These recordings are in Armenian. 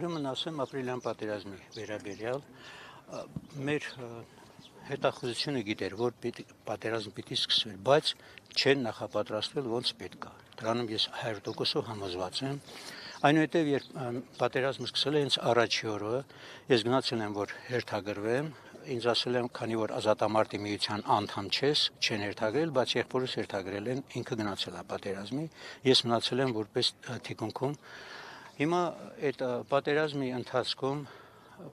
Ուրեմն ասեմ ապրիլյան պատերազմի վերաբերյալ մեր հետախուզությունը գիտեր, որ պատերազմ պիտի սկսվի, բայց չեն նախապատրաստվել ոնց պետք է։ Դրանում ես 100% համոզված եմ։ Այնուհետև երբ պատերազմը սկսել է հենց առաջի օրը, ես գնացել եմ որ հերթագրվեմ, ինձ ասել եմ, քանի որ ազատամարտի միության անդամ չես, չեն հերթագրել, բայց եղբորս հերթագրել են, ինքը գնացել է պատերազմի, ես մնացել եմ որպես թիկունքում։ Հիմա այդ պատերազմի ընթացքում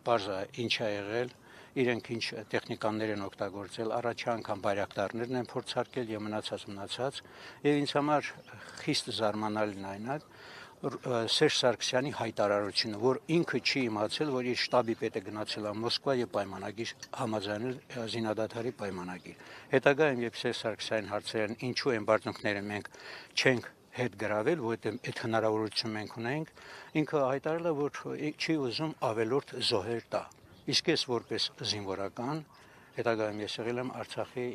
բարձ է ինչ է եղել, իրենք ինչ տեխնիկաներ են օգտագործել, առաջի անգամ բայրակտարներն են փորձարկել եւ մնացած, եւ ինձ համար խիստ զարմանալին այն է, Սերժ Սարգսյանի հայտարարությունը, որ ինքը չի իմացել, որ իր շտաբի պետը գնացել է Մոսկվա եւ պայմանագիր համաձայնել զինադադարի պայմանագիր։ Հետագայում երբ Սերժ Սարգսյանին հարցրել են, ինչու են բարձունքները մենք չենք հետ գրավել, որովհետեւ այդ հնարավորությունը մենք ունենք, ինքը հայտարարել է, որ չի ուզում ավելորդ զոհեր տա։ Իսկ ես որպես զինվորական, հետագայում ես եղել եմ Արցախի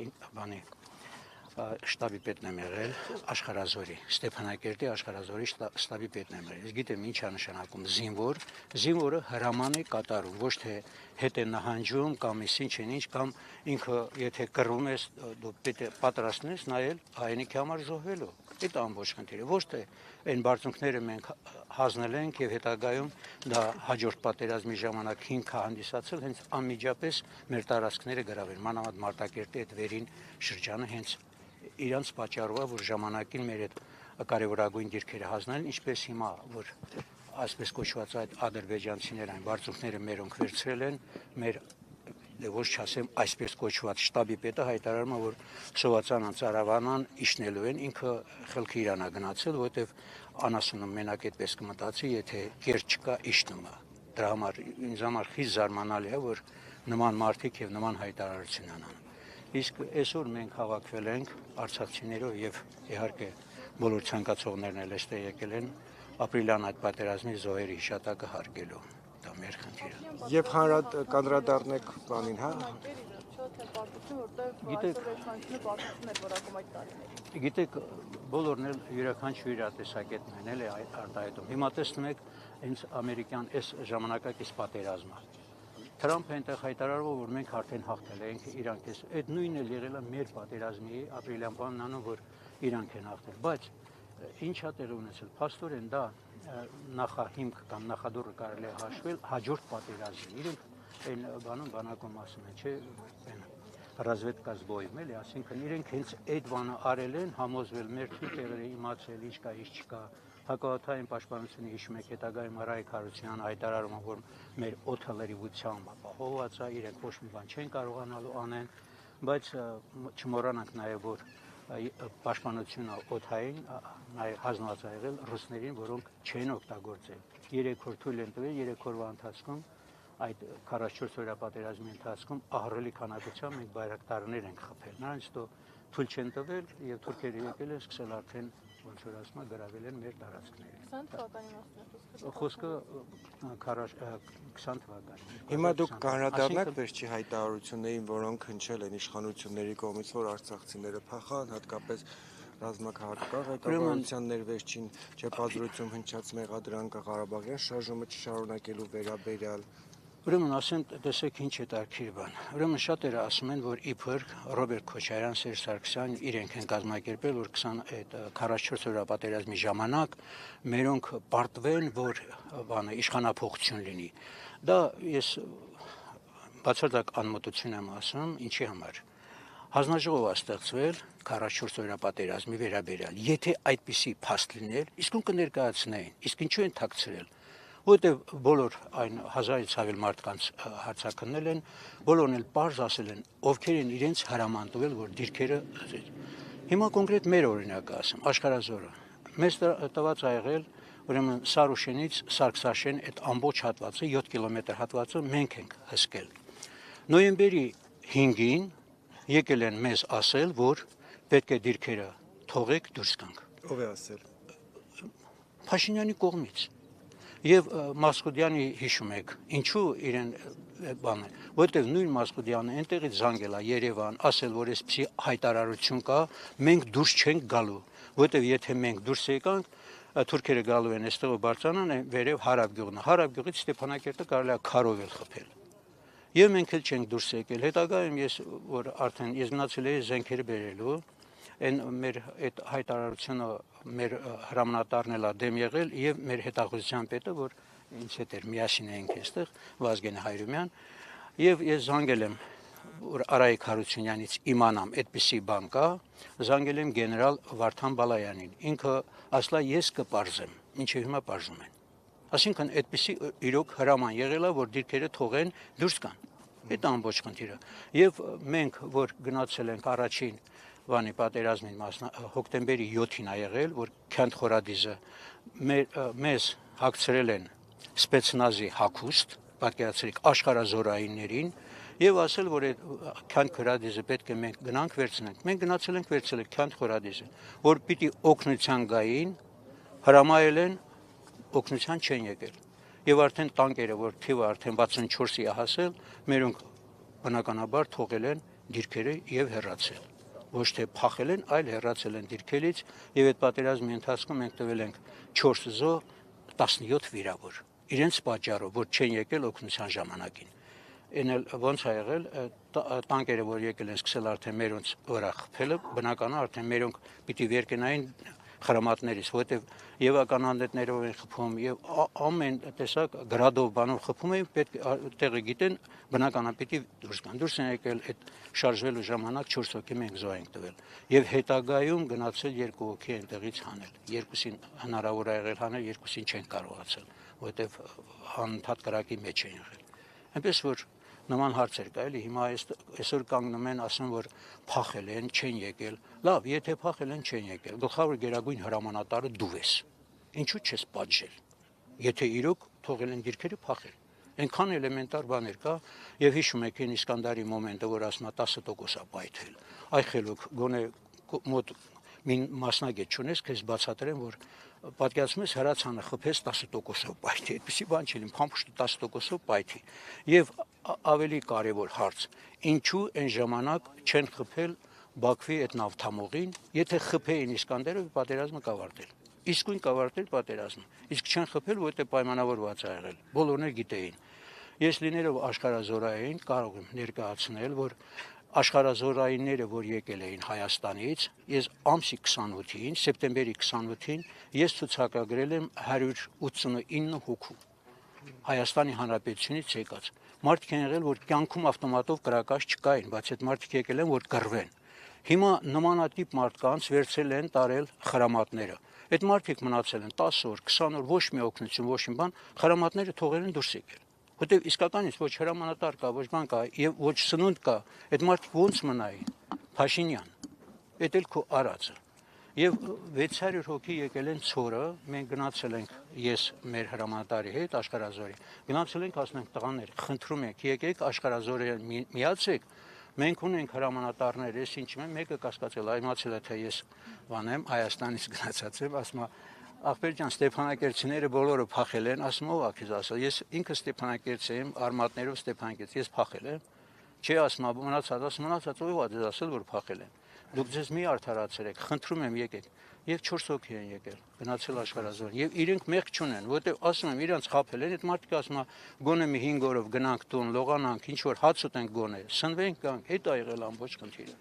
շտաբի պետն եմ եղել Աշխարհազորի, Ստեփանակերտի Աշխարհազորի շտաբի պետն եմ եղել։ Ես գիտեմ ինչ է նշանակում զինվոր, զինվորը հրաման է կատարում, ոչ թե հետ է նահանջում կամ ինչ կամ ինքը եթե կռվում ես դու պետք է պատրաստես նայել հայրենիքի համար զոհվելու։ Այդ ամբողջ խնդիրը, ոչ թե այն բարձունքները մենք հանձնել ենք եւ հետագայում դա հաջորդ պատերազմի ժամանակ հիմք հանդիսացել հենց անմիջապես մեր տարածքները գրավել, մանավանդ Մարտակերտի այդ վերին շրջանը հենց իրանց պատճառով որ ժամանակին մեր այդ կարևորագույն դիրքերը հանձնեն, ինչպես հիմա որ այսպես կոչված այդ ադրբեջանցիներ այն բարձունքները մերոնք վերցրել են, մեր ոչ չասեմ այսպես կոչված շտաբի պետը հայտարարում է որ Սովածանան Ծարավանան իշնելու են, ինքը խելքի իրանա գնացել, որովհետև անասունում մենակ այդպես կմտածի, եթե կեր չկա իշնում է։ Դրա համար ինձ համար խիստ զարմանալի է, որ նման մարդիկ եւ նման հայտարարություն անան։ Իսկ այսօր մենք հավաքվել ենք արցախցիներով եւ իհարկե բոլոր ցանկացողներն էլ այստեղ եկել են ապրիլյան այդ պատերազմի զոհերի հիշատակը հարգելու։ Դա մեր խնդիրը։ Եվ կանդրադառնեք բանին, հա։ Գիտեք, բոլորն էլ յուրաքանչյուր իրատեսակետն են էլ արտահայտում։ Հիմա տեսնում եք հենց ամերիկյան այս ժամանակակից պատերազմը։ Թրամփը այնտեղ հայտարարում որ մենք արդեն հաղթել ենք, իրանք էս այդ նույնն էլ եղել է մեր պատերազմի ապրիլյան բանն անում որ իրանք են հաղթել, բայց ինչա տեղի ունեցել, փաստորեն դա նախահիմք կամ նախադուռը կարելի է հաշվել հաջորդ պատերազմին։ Իրենք այն բանակում ասում են, չէ, այն ռազվեդկա զբոյում էլի, ասինքն իրենք հենց այդ բանը արել են, համոզվել մեր թույլերը իմացել ինչ կա, ինչ չկա։ Հակաօդային պաշտպանությունը հիշում եք հետագայում Արայք Հարությունյանը հայտարարում որ մեր օդը լրիվությամբ ապահովված է, իրենք ոչ մի բան չեն կարողանալու անեն, բայց չմոռանանք նաև որ պաշտպանությունը օդային հանձնված է եղել ռուսներին, որոնք չեն օգտագործել։ 3 օր թույլ են տվել, 3 օրվա ընթացքում այդ 44 օրյա պատերազմի ընթացքում ահռելի քանակությամբ մենք բայրակտարներ ենք խփել։ Նրանց հետո թույլ չեն տվել եւ թուրքերը եկել են սկսել արդեն ոնց որ ասում գրավել են մեր տարածքները։ 20 թվականի մասն է խոսքը 20 թվականի։ Հիմա դուք կանդրադառնաք վերջի հայտարարություններին, որոնք հնչել են իշխանությունների կողմից, որ արցախցիները փախան, հատկապես ռազմաքաղաքական ղեկավարության ներվերջին չեպազրույցում հնչած մեղադրանքը Ղարաբաղյան շարժումը չշարունակելու վերաբերյալ։ Ուրեմն ասեմ, տեսեք ինչ հետաքրքիր բան։ Ուրեմն շատերը ասում են, որ իբր Ռոբերտ Քոչարյան, Սերժ Սարգսյան իրենք են կազմակերպել, որ 44 օրյա պատերազմի ժամանակ մերոնք պարտվեն, որ իշխանափոխություն լինի։ Դա ես բացարձակ անմտություն եմ ասում, ինչի համար։ Հանձնաժողով է ստեղծվել 44 օրյա պատերազմի վերաբերյալ։ Եթե այդպիսի փաստ լիներ, իսկույն կներկայացնեին, իսկ ինչու են թաքցրել։ Որտեւ բոլոր այն 1000-ից ավել մարդկանց հարցաքննել են, բոլորն էլ պարզ ասել են, ովքեր են իրենց հրաման տվել, որ դիրքերը հիմա կոնկրետ մեր օրինակը ասեմ, Աշխարհազորը։ Մեզ տված ա եղել, ուրեմն Սարուշենից Սարգսաշեն այդ ամբողջ հատվածը 7 կիլոմետր հատվածը մենք ենք հսկել։ Նոյեմբերի 5-ին եկել են մեզ ասել, որ պետք է դիրքերը թողեք դուրս գանք։ Ով է ասել։ Փաշինյանի կողմից։ Եվ Մասխուդյանի հիշում եք, ինչու իրեն բանը, որտեղ նույն Մասխուդյանը այնտեղից զանգել է Երևան, ասել, որ այսպիսի հայտարարություն կա, մենք դուրս չենք գալու, որտեղ եթե մենք դուրս եկանք, թուրքերը գալու են այստեղ ու բարձրանան վերև հարավ գյուղն է։ Հարավ գյուղից Ստեփանակերտը կարելի է քարով էլ խփել։ Եվ մենք էլ չենք դուրս եկել։ Հետագայում ես որ արդեն ես մնացել էի զենքերը բերելու, այն մեր այդ հայտարարությունը մեր հրամանատարն էլ դեմ եղել եւ մեր հետախուզության պետը, որ ինձ հետ էր միասին էինք այստեղ, Վազգեն Հայրումյան, եւ ես զանգել եմ որ Արայիկ Հարությունյանից իմանամ այդպիսի բան կա, զանգել եմ գեներալ Վարդան Բալայանին։ Ինքը ասլա ես կպարզեմ, ինչեւ հիմա պարզում են։ Այսինքն այդպիսի իրոք հրաման եղել է, որ դիրքերը թողեն դուրս գան։ Այդ ամբողջ խնդիրը։ Եվ մենք որ գնացել ենք առաջին բանի պատերազմին հոկտեմբերի 7-ին ա եղել, որ Քանդ Խորադիզը մեզ հագցրել են սպեցնազի հագուստ, պատկերացրեք աշխարհազորայիններին եւ ասել որ այդ Քանդ Խորադիզը պետք է մենք գնանք վերցնենք։ Մենք գնացել ենք վերցրել Քանդ Խորադիզը, որ պիտի օգնության գային, հրամայել են օգնության չեն եկել։ Եվ արդեն տանկերը, որ թիվը արդեն 64-ի է հասել, մերոնք բնականաբար թողել են դիրքերը եւ հեռացել։ Ոչ թե փախել են, այլ հեռացել են դիրքերից եւ այդ պատերազմի ընթացքում մենք տվել ենք 4 զոհ, 17 վիրավոր։ Իրենց պատճառով, որ չեն եկել օգնության ժամանակին։ Այն էլ ոնց ա եղել, տանկերը, որ եկել են սկսել արդեն մերոնց վրա խփելը, բնականաբար արդեն մերոնք պիտի վերկենային խրամատներից, որտեվ եւ ականանդետներով են խփում եւ ամեն տեսակ գրադով բանով խփում են, պետք է տեղը գիտեն, բնականաբար պիտի դուրս գան։ Դուրս են եկել այդ շարժվելու ժամանակ 4 հոգի մենք զոհ ենք տվել եւ հետագայում գնացել 2 հոգի այնտեղից հանել։ Երկուսին հնարավոր է եղել հանել, երկուսին չեն կարողացել, որտեվ անընդհատ կրակի մեջ են եղել։ Այնպես որ նման հարցեր կա, էլի հիմա այսօր կանգնում են ասում որ փախել են, չեն եկել։ Լավ, եթե փախել են, չեն եկել։ Գլխավոր գերագույն հրամանատարը դու ես։ Ինչու՞ չես պատժել։ Եթե իրոք թողել են դիրքերը փախել։ Այնքան էլեմենտար բաներ կա եւ հիշում եք այն Իսկանդարի մոմենտը, որ ասում է 10% է պայթել։ Այ խելոք գոնե մոտ մին մասնագետ չունես, քեզ բացատրեմ, որ պատկերացնում ես հրացանը խփես 10%-ով պայթի, այդպեսի բան չի լինում, փամփուշտը 10%-ով պայթի։ Եվ ավելի կարևոր հարց, ինչու այն ժամանակ չեն խփել Բաքվի այդ նավթամողին, եթե խփեին Իսկանդերը, պատերազմը կավարտել։ Իսկույն կավարտել պատերազմը։ Իսկ չեն խփել, որտեղ պայմանավորված ա եղել։ Բոլորն էլ գիտեին։ Ես լինելով աշխարհազորային կարող եմ ներկայացնել, որ աշխարհազորայինները, որ եկել էին Հայաստանից, ես ամսի 28-ին, սեպտեմբերի 28-ին, ես ցուցակագրել եմ 189 հոգու Հայաստանի Հանրապետությունից եկած։ Մարդիկ են եղել, որ կյանքում ավտոմատով կրակած չկային, բայց այդ մարդիկ եկել են, որ կռվեն։ Հիմա նմանատիպ մարդկանց վերցել են տարել խրամատները։ Այդ մարդիկ մնացել են 10 օր, 20 օր, ոչ մի օգնություն, ոչ մի բան, խրամատները թողել են դուրս եկել։ Որտեւ իսկականից ոչ հրամանատար կա, ոչ բան կա եւ ոչ սնունդ կա, այդ մարդիկ ոնց մնային։ Փաշինյան։ Էդ էլ քո արածը։ Եվ 600 հոգի եկել են ծորը, մենք գնացել ենք ես մեր հրամանատարի հետ աշխարհազորի։ Գնացել ենք ասում ենք տղաներ, խնդրում ենք, եկեք աշխարհազորի միացեք։ Մենք ունենք հրամանատարներ, ես ինչ եմ, մեկը կասկածել, իմացել է թե ես բանեմ Հայաստանից գնացած եմ, ասում ախպեր ջան, Ստեփանակերտցիները բոլորը փախել են, ասում ով ա քեզ ասել, ես ինքը Ստեփանակերտցի եմ, արմատներով Ստեփանակերտ, ես փախել եմ։ Չէ, ասում մնացած ով ա ձեզ ասել, որ փախել են։ Դուք ձեզ մի արդարացրեք, խնդրում եմ եկեք։ Եվ 4 հոգի են եկել, գնացել աշխարհազոր։ Եվ իրենք մեղք չունեն, որտեղ ասում եմ, իրանց խաբել են, այդ մարդիկ ասում է, գոնե մի 5 օրով գնանք տուն, լողանանք, ինչ որ հաց ուտենք գոնե, սնվենք, գանք, հետ ա եղել ամբողջ խնդիրը։